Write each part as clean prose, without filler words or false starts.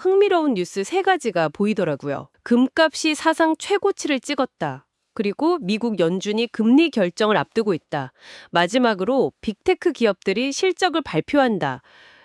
흥미로운 뉴스 세 가지가 보이더라고요. 금값이 사상 최고치를 찍었다. 그리고 미국 연준이 금리 결정을 앞두고 있다. 마지막으로 빅테크 기업들이 실적을 발표한다.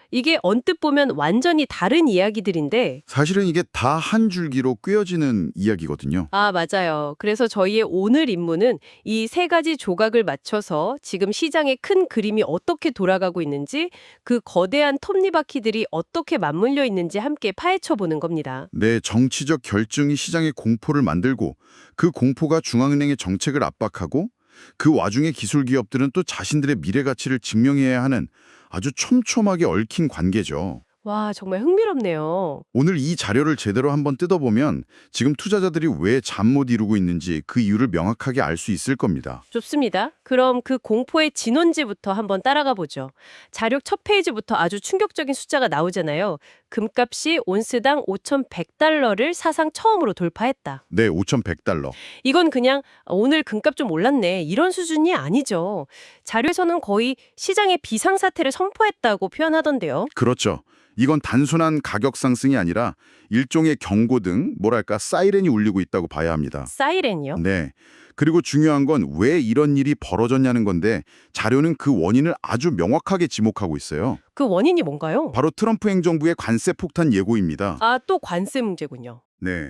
이게 언뜻 보면 완전히 다른 이야기들인데 사실은 이게 다 한 줄기로 꿰어지는 이야기거든요. 맞아요. 그래서 저희의 오늘 임무는 이 세 가지 조각을 맞춰서 지금 시장의 큰 그림이 어떻게 돌아가고 있는지 그 거대한 톱니바퀴들이 어떻게 맞물려 있는지 함께 파헤쳐 보는 겁니다. 네, 정치적 결정이 시장의 공포를 만들고 그 공포가 중앙은행의 정책을 압박하고 그 와중에 기술 기업들은 또 자신들의 미래 가치를 증명해야 하는 아주 촘촘하게 얽힌 관계죠. 와, 정말 흥미롭네요. 오늘 이 자료를 제대로 한번 뜯어보면 지금 투자자들이 왜 잠 못 이루고 있는지 그 이유를 명확하게 알 수 있을 겁니다. 좋습니다. 그럼 그 공포의 진원지부터 한번 따라가 보죠. 자료 첫 페이지부터 아주 충격적인 숫자가 나오잖아요. 금값이 온스당 5,100달러를 사상 처음으로 돌파했다. 네, 5,100달러. 이건 그냥 오늘 금값 좀 올랐네 이런 수준이 아니죠. 자료에서는 거의 시장의 비상사태를 선포했다고 표현하던데요. 그렇죠. 이건 단순한 가격 상승이 아니라 일종의 경고등, 뭐랄까 사이렌이 울리고 있다고 봐야 합니다. 사이렌이요? 네. 그리고 중요한 건 왜 이런 일이 벌어졌냐는 건데 자료는 그 원인을 아주 명확하게 지목하고 있어요. 그 원인이 뭔가요? 바로 트럼프 행정부의 관세 폭탄 예고입니다. 또 관세 문제군요. 네.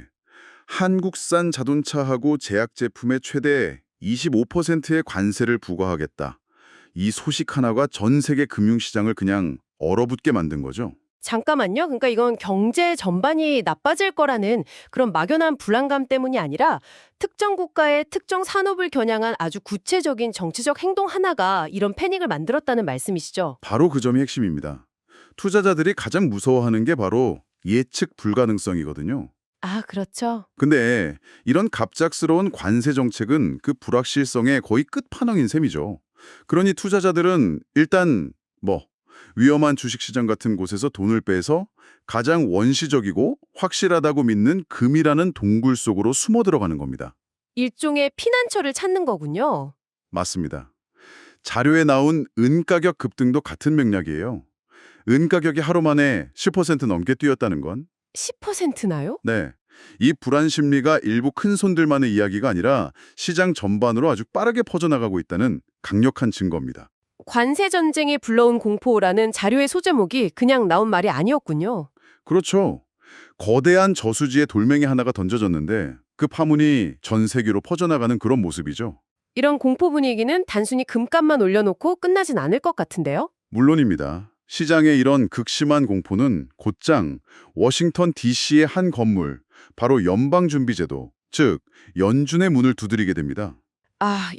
한국산 자동차하고 제약 제품에 최대 25%의 관세를 부과하겠다. 이 소식 하나가 전 세계 금융시장을 그냥 얼어붙게 만든 거죠. 잠깐만요. 그러니까 이건 경제 전반이 나빠질 거라는 그런 막연한 불안감 때문이 아니라 특정 국가의 특정 산업을 겨냥한 아주 구체적인 정치적 행동 하나가 이런 패닉을 만들었다는 말씀이시죠? 바로 그 점이 핵심입니다. 투자자들이 가장 무서워하는 게 바로 예측 불가능성이거든요. 그렇죠. 근데 이런 갑작스러운 관세 정책은 그 불확실성의 거의 끝판왕인 셈이죠. 그러니 투자자들은 일단 위험한 주식시장 같은 곳에서 돈을 빼서 가장 원시적이고 확실하다고 믿는 금이라는 동굴 속으로 숨어 들어가는 겁니다. 일종의 피난처를 찾는 거군요. 맞습니다. 자료에 나온 은 가격 급등도 같은 맥락이에요. 은 가격이 하루 만에 10% 넘게 뛰었다는 건 10%나요? 네, 이 불안 심리가 일부 큰 손들만의 이야기가 아니라 시장 전반으로 아주 빠르게 퍼져나가고 있다는 강력한 증거입니다. 관세 전쟁이 불러온 공포라는 자료의 소제목이 그냥 나온 말이 아니었군요. 그렇죠. 거대한 저수지에 돌멩이 하나가 던져졌는데 그 파문이 전 세계로 퍼져나가는 그런 모습이죠. 이런 공포 분위기는 단순히 금값만 올려놓고 끝나진 않을 것 같은데요? 물론입니다. 시장의 이런 극심한 공포는 곧장 워싱턴 DC의 한 건물, 바로 연방준비제도, 즉 연준의 문을 두드리게 됩니다.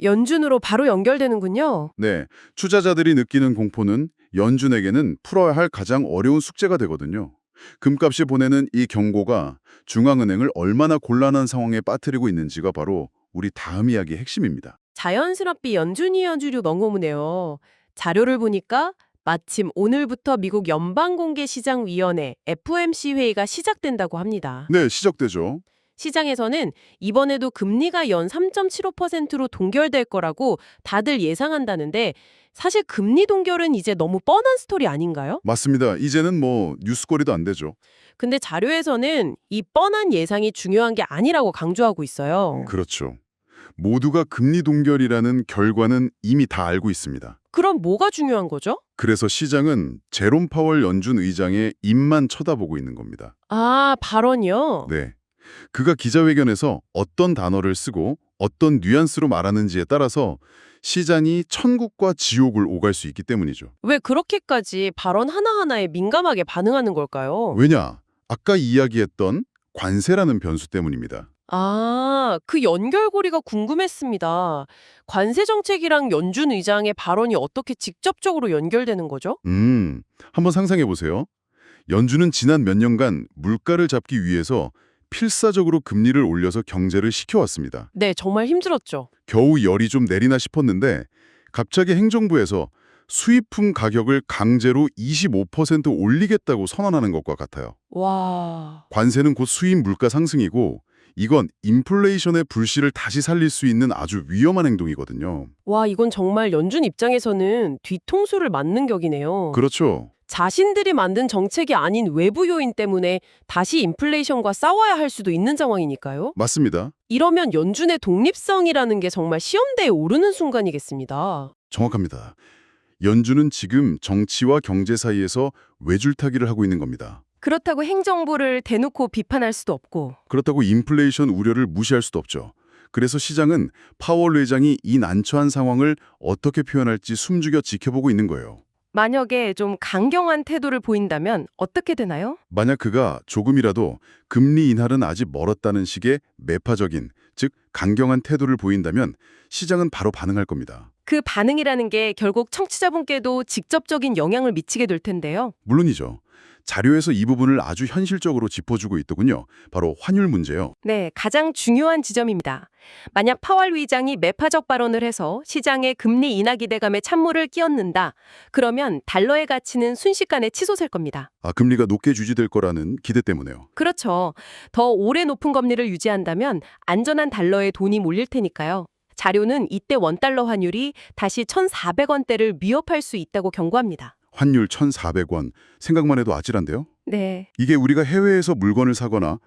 연준으로 바로 연결되는군요. 네, 투자자들이 느끼는 공포는 연준에게는 풀어야 할 가장 어려운 숙제가 되거든요. 금값이 보내는 이 경고가 중앙은행을 얼마나 곤란한 상황에 빠뜨리고 있는지가 바로 우리 다음 이야기의 핵심입니다. 자연스럽게 연준이 연주류 멍어무네요. 자료를 보니까 마침 오늘부터 미국 연방공개시장위원회 FOMC 회의가 시작된다고 합니다. 네, 시작되죠. 시장에서는 이번에도 금리가 연 3.75%로 동결될 거라고 다들 예상한다는데 사실 금리 동결은 이제 너무 뻔한 스토리 아닌가요? 맞습니다. 이제는 뉴스거리도 안 되죠. 근데 자료에서는 이 뻔한 예상이 중요한 게 아니라고 강조하고 있어요. 그렇죠. 모두가 금리 동결이라는 결과는 이미 다 알고 있습니다. 그럼 뭐가 중요한 거죠? 그래서 시장은 제롬 파월 연준 의장의 입만 쳐다보고 있는 겁니다. 발언이요? 네. 그가 기자회견에서 어떤 단어를 쓰고 어떤 뉘앙스로 말하는지에 따라서 시장이 천국과 지옥을 오갈 수 있기 때문이죠. 왜 그렇게까지 발언 하나하나에 민감하게 반응하는 걸까요? 왜냐? 아까 이야기했던 관세라는 변수 때문입니다. 그 연결고리가 궁금했습니다. 관세 정책이랑 연준 의장의 발언이 어떻게 직접적으로 연결되는 거죠? 한번 상상해 보세요. 연준은 지난 몇 년간 물가를 잡기 위해서 필사적으로 금리를 올려서 경제를 식혀왔습니다. 네, 정말 힘들었죠. 겨우 열이 좀 내리나 싶었는데 갑자기 행정부에서 수입품 가격을 강제로 25% 올리겠다고 선언하는 것과 같아요. 와, 관세는 곧 수입 물가 상승이고 이건 인플레이션의 불씨를 다시 살릴 수 있는 아주 위험한 행동이거든요. 이건 정말 연준 입장에서는 뒤통수를 맞는 격이네요. 그렇죠. 자신들이 만든 정책이 아닌 외부 요인 때문에 다시 인플레이션과 싸워야 할 수도 있는 상황이니까요. 맞습니다. 이러면 연준의 독립성이라는 게 정말 시험대에 오르는 순간이겠습니다. 정확합니다. 연준은 지금 정치와 경제 사이에서 외줄타기를 하고 있는 겁니다. 그렇다고 행정부를 대놓고 비판할 수도 없고. 그렇다고 인플레이션 우려를 무시할 수도 없죠. 그래서 시장은 파월 의장이 이 난처한 상황을 어떻게 표현할지 숨죽여 지켜보고 있는 거예요. 만약에 좀 강경한 태도를 보인다면 어떻게 되나요? 만약 그가 조금이라도 금리 인하는 아직 멀었다는 식의 매파적인, 즉 강경한 태도를 보인다면 시장은 바로 반응할 겁니다. 그 반응이라는 게 결국 청취자분께도 직접적인 영향을 미치게 될 텐데요. 물론이죠. 자료에서 이 부분을 아주 현실적으로 짚어주고 있더군요. 바로 환율 문제요. 네, 가장 중요한 지점입니다. 만약 파월 의장이 매파적 발언을 해서 시장의 금리 인하 기대감에 찬물을 끼얹는다. 그러면 달러의 가치는 순식간에 치솟을 겁니다. 금리가 높게 유지될 거라는 기대 때문에요. 그렇죠. 더 오래 높은 금리를 유지한다면 안전한 달러에 돈이 몰릴 테니까요. 자료는 이때 원달러 환율이 다시 1,400원대를 위협할 수 있다고 경고합니다. 환율 1,400원, 생각만 해도 아찔한데요? 네. 이게 우리가 해외에서 물건을 사거나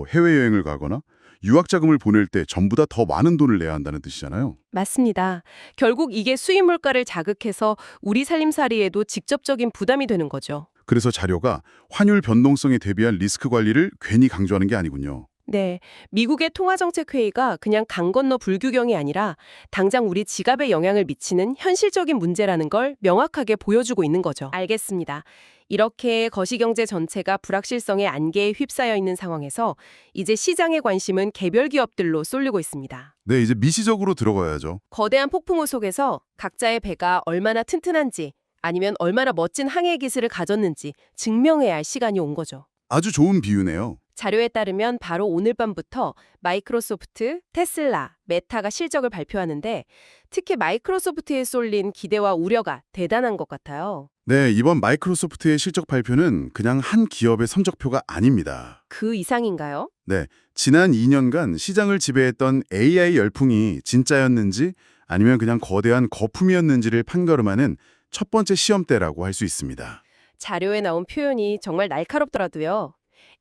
해외여행을 가거나 유학자금을 보낼 때 전부 다 더 많은 돈을 내야 한다는 뜻이잖아요. 맞습니다. 결국 이게 수입 물가를 자극해서 우리 살림살이에도 직접적인 부담이 되는 거죠. 그래서 자료가 환율 변동성에 대비한 리스크 관리를 괜히 강조하는 게 아니군요. 네, 미국의 통화정책회의가 그냥 강 건너 불규경이 아니라 당장 우리 지갑에 영향을 미치는 현실적인 문제라는 걸 명확하게 보여주고 있는 거죠. 알겠습니다. 이렇게 거시경제 전체가 불확실성의 안개에 휩싸여 있는 상황에서 이제 시장의 관심은 개별 기업들로 쏠리고 있습니다. 네, 이제 미시적으로 들어가야죠. 거대한 폭풍우 속에서 각자의 배가 얼마나 튼튼한지 아니면 얼마나 멋진 항해 기술을 가졌는지 증명해야 할 시간이 온 거죠. 아주 좋은 비유네요. 자료에 따르면 바로 오늘 밤부터 마이크로소프트, 테슬라, 메타가 실적을 발표하는데 특히 마이크로소프트에 쏠린 기대와 우려가 대단한 것 같아요. 네, 이번 마이크로소프트의 실적 발표는 그냥 한 기업의 성적표가 아닙니다. 그 이상인가요? 네, 지난 2년간 시장을 지배했던 AI 열풍이 진짜였는지 아니면 그냥 거대한 거품이었는지를 판가름하는 첫 번째 시험대라고 할 수 있습니다. 자료에 나온 표현이 정말 날카롭더라도요.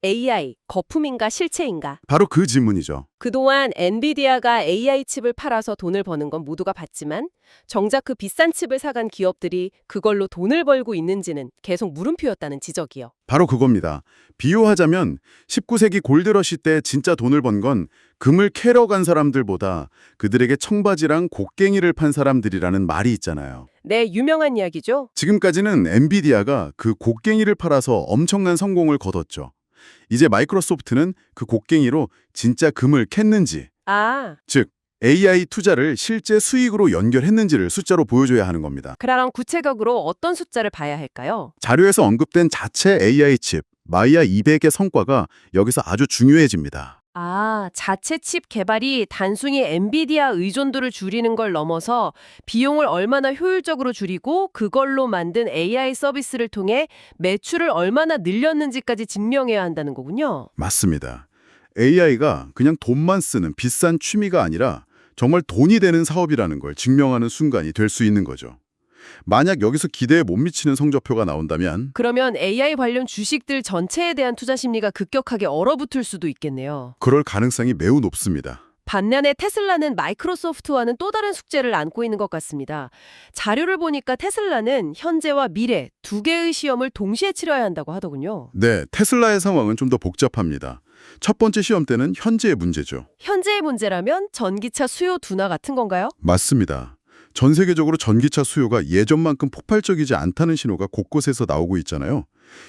AI, 거품인가 실체인가? 바로 그 질문이죠. 그동안 엔비디아가 AI 칩을 팔아서 돈을 버는 건 모두가 봤지만 정작 그 비싼 칩을 사간 기업들이 그걸로 돈을 벌고 있는지는 계속 물음표였다는 지적이요. 바로 그겁니다. 비유하자면 19세기 골드러시 때 진짜 돈을 번 건 금을 캐러 간 사람들보다 그들에게 청바지랑 곡괭이를 판 사람들이라는 말이 있잖아요. 네, 유명한 이야기죠. 지금까지는 엔비디아가 그 곡괭이를 팔아서 엄청난 성공을 거뒀죠. 이제 마이크로소프트는 그 곡괭이로 진짜 금을 캤는지, 즉 AI 투자를 실제 수익으로 연결했는지를 숫자로 보여줘야 하는 겁니다. 그럼 구체적으로 어떤 숫자를 봐야 할까요? 자료에서 언급된 자체 AI 칩, 마이야 200의 성과가 여기서 아주 중요해집니다. 자체 칩 개발이 단순히 엔비디아 의존도를 줄이는 걸 넘어서 비용을 얼마나 효율적으로 줄이고 그걸로 만든 AI 서비스를 통해 매출을 얼마나 늘렸는지까지 증명해야 한다는 거군요. 맞습니다. AI가 그냥 돈만 쓰는 비싼 취미가 아니라 정말 돈이 되는 사업이라는 걸 증명하는 순간이 될 수 있는 거죠. 만약 여기서 기대에 못 미치는 성적표가 나온다면 그러면 AI 관련 주식들 전체에 대한 투자 심리가 급격하게 얼어붙을 수도 있겠네요. 그럴 가능성이 매우 높습니다. 반면에 테슬라는 마이크로소프트와는 또 다른 숙제를 안고 있는 것 같습니다. 자료를 보니까 테슬라는 현재와 미래 두 개의 시험을 동시에 치러야 한다고 하더군요. 네, 테슬라의 상황은 좀 더 복잡합니다. 첫 번째 시험대는 현재의 문제죠. 현재의 문제라면 전기차 수요 둔화 같은 건가요? 맞습니다. 전 세계적으로 전기차 수요가 예전만큼 폭발적이지 않다는 신호가 곳곳에서 나오고 있잖아요.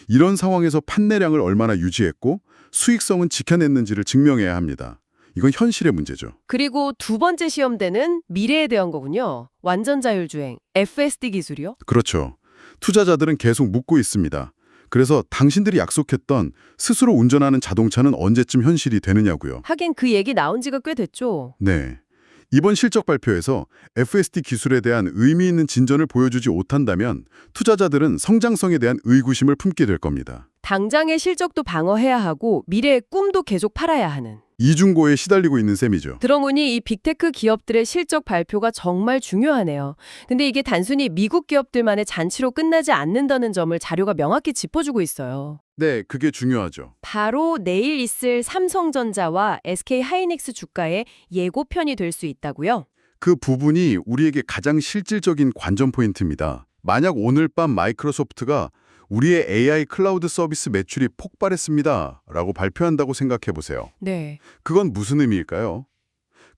이런 상황에서 판매량을 얼마나 유지했고 수익성은 지켜냈는지를 증명해야 합니다. 이건 현실의 문제죠. 그리고 두 번째 시험대는 미래에 대한 거군요. 완전 자율주행, FSD 기술이요? 그렇죠. 투자자들은 계속 묻고 있습니다. 그래서 당신들이 약속했던 스스로 운전하는 자동차는 언제쯤 현실이 되느냐고요. 하긴 그 얘기 나온 지가 꽤 됐죠. 네. 이번 실적 발표에서 FSD 기술에 대한 의미 있는 진전을 보여주지 못한다면 투자자들은 성장성에 대한 의구심을 품게 될 겁니다. 당장의 실적도 방어해야 하고 미래의 꿈도 계속 팔아야 하는. 이중고에 시달리고 있는 셈이죠. 들어보니 이 빅테크 기업들의 실적 발표가 정말 중요하네요. 근데 이게 단순히 미국 기업들만의 잔치로 끝나지 않는다는 점을 자료가 명확히 짚어주고 있어요. 네, 그게 중요하죠. 바로 내일 있을 삼성전자와 SK하이닉스 주가의 예고편이 될 수 있다고요? 그 부분이 우리에게 가장 실질적인 관전 포인트입니다. 만약 오늘 밤 마이크로소프트가 우리의 AI 클라우드 서비스 매출이 폭발했습니다 라고 발표한다고 생각해 보세요. 네. 그건 무슨 의미일까요?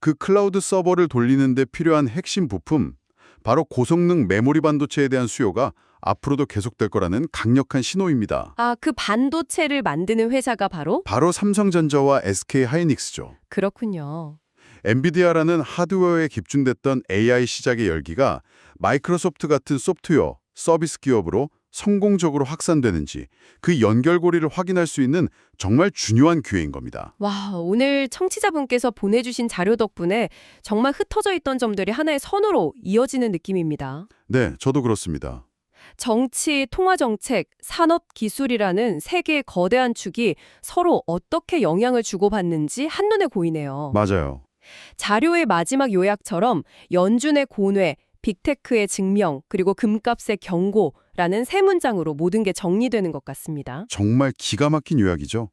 그 클라우드 서버를 돌리는 데 필요한 핵심 부품, 바로 고성능 메모리 반도체에 대한 수요가 앞으로도 계속될 거라는 강력한 신호입니다. 아, 그 반도체를 만드는 회사가 바로? 바로 삼성전자와 SK하이닉스죠. 그렇군요. 엔비디아라는 하드웨어에 집중됐던 AI 시작의 열기가 마이크로소프트 같은 소프트웨어, 서비스 기업으로 성공적으로 확산되는지 그 연결고리를 확인할 수 있는 정말 중요한 기회인 겁니다. 와, 오늘 청취자분께서 보내주신 자료 덕분에 정말 흩어져 있던 점들이 하나의 선으로 이어지는 느낌입니다. 네, 저도 그렇습니다. 정치, 통화정책, 산업기술이라는 세 개의 거대한 축이 서로 어떻게 영향을 주고받는지 한눈에 보이네요. 맞아요. 자료의 마지막 요약처럼 연준의 고뇌, 빅테크의 증명, 그리고 금값의 경고라는 세 문장으로 모든 게 정리되는 것 같습니다. 정말 기가 막힌 요약이죠.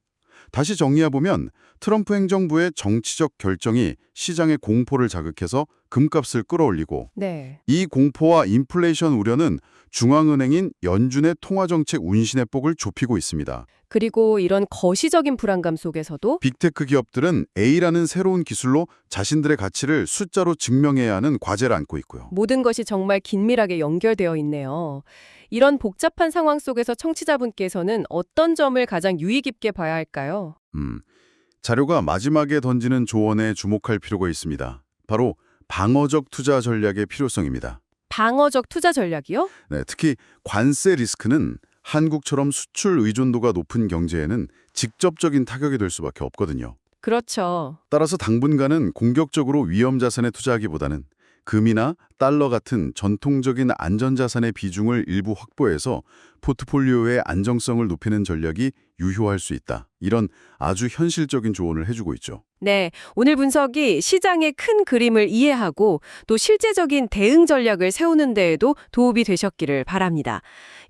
다시 정리해보면 트럼프 행정부의 정치적 결정이 시장의 공포를 자극해서 금값을 끌어올리고 네. 이 공포와 인플레이션 우려는 중앙은행인 연준의 통화정책 운신의 폭을 좁히고 있습니다. 그리고 이런 거시적인 불안감 속에서도 빅테크 기업들은 A라는 새로운 기술로 자신들의 가치를 숫자로 증명해야 하는 과제를 안고 있고요. 모든 것이 정말 긴밀하게 연결되어 있네요. 이런 복잡한 상황 속에서 청취자분께서는 어떤 점을 가장 유의 깊게 봐야 할까요? 자료가 마지막에 던지는 조언에 주목할 필요가 있습니다. 바로 방어적 투자 전략의 필요성입니다. 방어적 투자 전략이요? 네, 특히 관세 리스크는 한국처럼 수출 의존도가 높은 경제에는 직접적인 타격이 될 수밖에 없거든요. 그렇죠. 따라서 당분간은 공격적으로 위험 자산에 투자하기보다는 금이나 달러 같은 전통적인 안전자산의 비중을 일부 확보해서 포트폴리오의 안정성을 높이는 전략이 유효할 수 있다. 이런 아주 현실적인 조언을 해주고 있죠. 네, 오늘 분석이 시장의 큰 그림을 이해하고 또 실제적인 대응 전략을 세우는 데에도 도움이 되셨기를 바랍니다.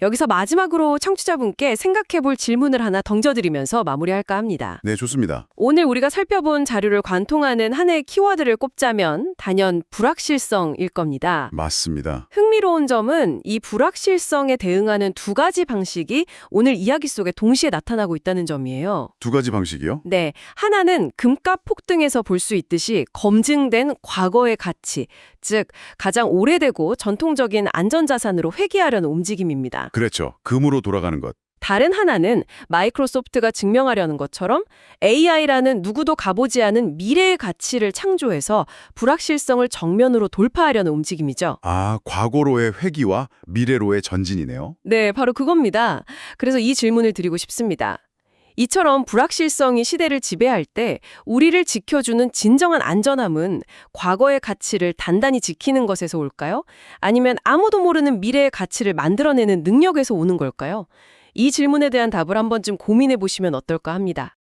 여기서 마지막으로 청취자분께 생각해 볼 질문을 하나 던져드리면서 마무리할까 합니다. 네, 좋습니다. 오늘 우리가 살펴본 자료를 관통하는 하나의 키워드를 꼽자면 단연 불확실성일 겁니다. 맞습니다. 흥미로운 점은 이 불확실성에 대응하는 두 가지 방식이 오늘 이야기 속에 동시에 나타나고 있다는 점이에요. 두 가지 방식이요? 네, 하나는 금값 폭등에서 볼 수 있듯이 검증된 과거의 가치, 즉 가장 오래되고 전통적인 안전자산으로 회귀하려는 움직임입니다. 그렇죠. 금으로 돌아가는 것. 다른 하나는 마이크로소프트가 증명하려는 것처럼 AI라는 누구도 가보지 않은 미래의 가치를 창조해서 불확실성을 정면으로 돌파하려는 움직임이죠. 아, 과거로의 회귀와 미래로의 전진이네요. 네, 바로 그겁니다. 그래서 이 질문을 드리고 싶습니다. 이처럼 불확실성이 시대를 지배할 때 우리를 지켜주는 진정한 안전함은 과거의 가치를 단단히 지키는 것에서 올까요? 아니면 아무도 모르는 미래의 가치를 만들어내는 능력에서 오는 걸까요? 이 질문에 대한 답을 한 번쯤 고민해 보시면 어떨까 합니다.